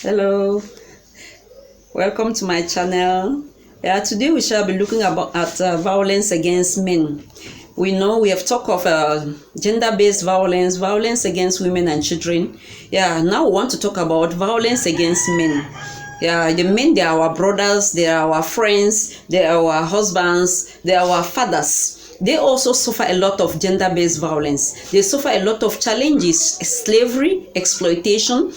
Hello, welcome to my channel. Today we shall be looking at violence against men. We know we have talked of gender-based violence, violence against women and children. Now we want to talk about violence against men. The men, they are our brothers, they are our friends, they are our husbands, they are our fathers. They also suffer a lot of gender-based violence. They suffer a lot of challenges: slavery, exploitation,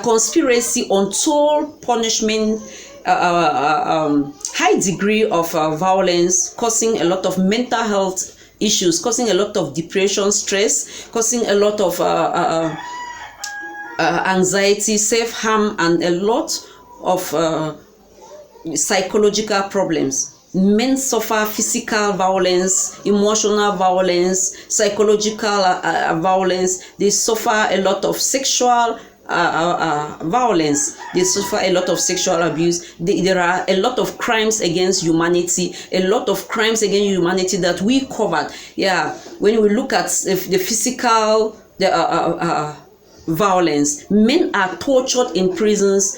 conspiracy, untold punishment, high degree of violence, causing a lot of mental health issues, causing a lot of depression, stress, causing a lot of anxiety, self-harm, and a lot of psychological problems. Men suffer physical violence, emotional violence, psychological violence. They suffer a lot of sexual violence. They suffer a lot of sexual abuse. There are a lot of crimes against humanity, a lot of crimes against humanity that we covered. When we look at the physical violence, men are tortured in prisons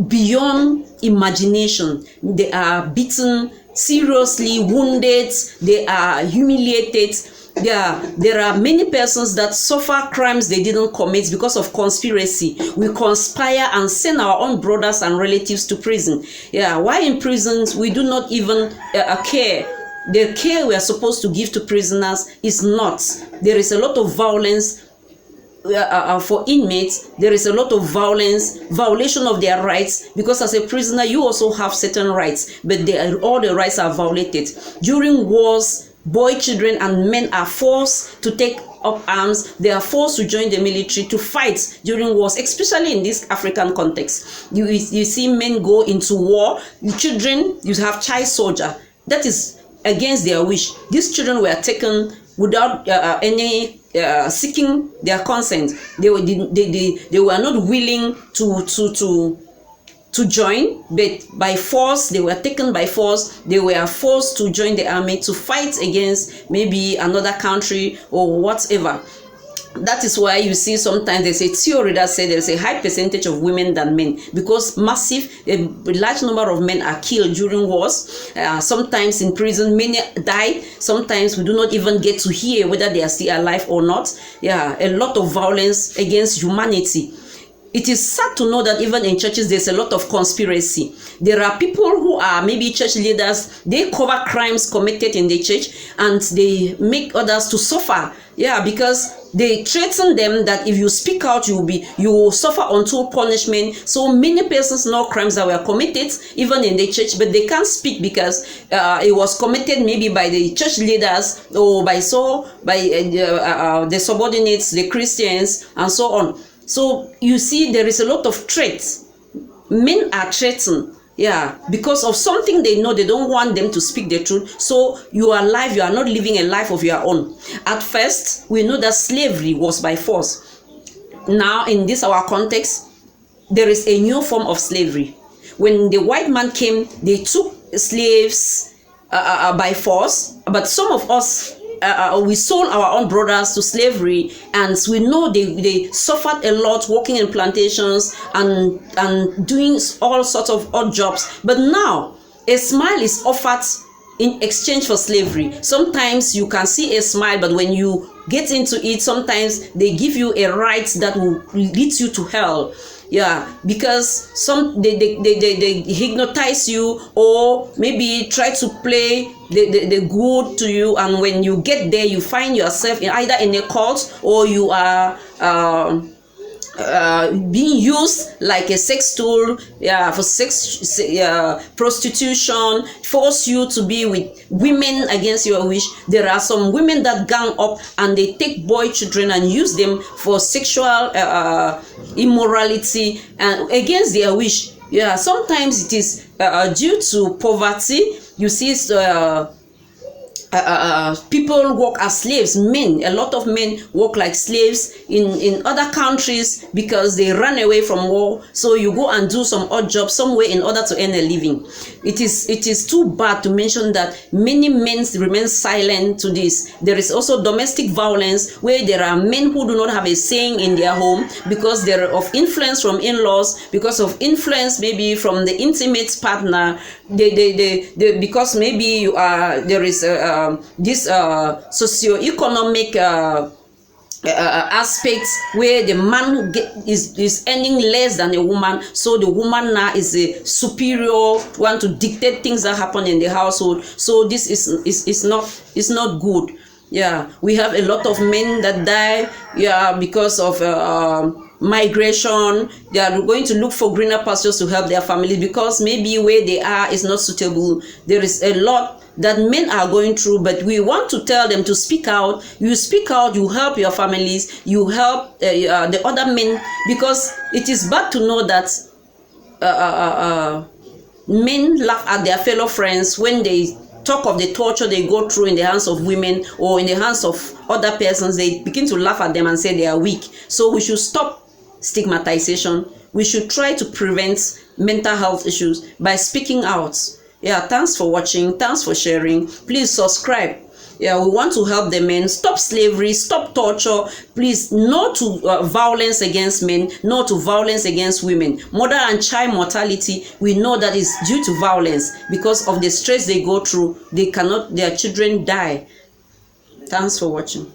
beyond imagination. They are beaten, seriously wounded, they are humiliated. There are many persons that suffer crimes they didn't commit because of conspiracy. We conspire and send our own brothers and relatives to prison. Why in prisons we do not even care. The care we are supposed to give to prisoners is not. There is a lot of violence for inmates. There is a lot of violation of their rights, because as a prisoner you also have certain rights, but all the rights are violated. During wars, boys, children, and men are forced to take up arms. They are forced to join the military to fight during wars, especially in this African context. You see men go into war. The children, you have child soldier. That is against their wish. These children were taken without any seeking their consent. They were not willing to join, but by force, they were taken by force. They were forced to join the army to fight against maybe another country or whatever. That is why you see sometimes there's a theory that says there's a high percentage of women than men, because a large number of men are killed during wars. Sometimes in prison, many die. Sometimes we do not even get to hear whether they are still alive or not. A lot of violence against humanity. It is sad to know that even in churches there's a lot of conspiracy. There are people who are maybe church leaders. They cover crimes committed in the church and they make others to suffer. Because they threaten them that if you speak out, you will suffer untold punishment. So many persons know crimes that were committed even in the church, but they can't speak because it was committed maybe by the church leaders or by the subordinates, the Christians, and so on. So you see, there is a lot of threats. Men are threatened, because of something they know. They don't want them to speak the truth. So you are alive, you are not living a life of your own. At first, we know that slavery was by force. Now, in this our context, there is a new form of slavery. When the white man came, they took slaves by force, but some of us, we sold our own brothers to slavery, and we know they suffered a lot working in plantations and doing all sorts of odd jobs. But now a smile is offered in exchange for slavery. Sometimes you can see a smile, but when you get into it, sometimes they give you a right that will lead you to hell. Because they hypnotize you, or maybe try to play the good to you, and when you get there you find yourself either in a cult, or you are being used like a sex tool, for prostitution, force you to be with women against your wish. There are some women that gang up and they take boy children and use them for sexual immorality and against their wish. Sometimes it is due to poverty. You see people work as slaves. Men, a lot of men work like slaves in other countries because they run away from war. So you go and do some odd job somewhere in order to earn a living. It is too bad to mention that many men remain silent to this. There is also domestic violence, where there are men who do not have a saying in their home because they're of influence from in-laws, because of influence maybe from the intimate partner. Because maybe you are there is this socio-economic aspects where the man is earning less than a woman, so the woman now is a superior one to dictate things that happen in the household. So this is not good. Yeah, we have a lot of men that die, yeah, because of migration. They are going to look for greener pastures to help their families because maybe where they are is not suitable. There is a lot that men are going through, but we want to tell them to speak out. You speak out, you help your families, you help the other men, because it is bad to know that men laugh at their fellow friends when they talk of the torture they go through in the hands of women or in the hands of other persons. They begin to laugh at them and say they are weak. So we should stop stigmatization. We should try to prevent mental health issues by speaking out. Yeah, thanks for watching. Thanks for sharing. Please subscribe. Yeah, we want to help the men. Stop slavery, stop torture. Please, no to violence against men, no to violence against women. Mother and child mortality, we know that is due to violence because of the stress they go through. Their children die. Thanks for watching.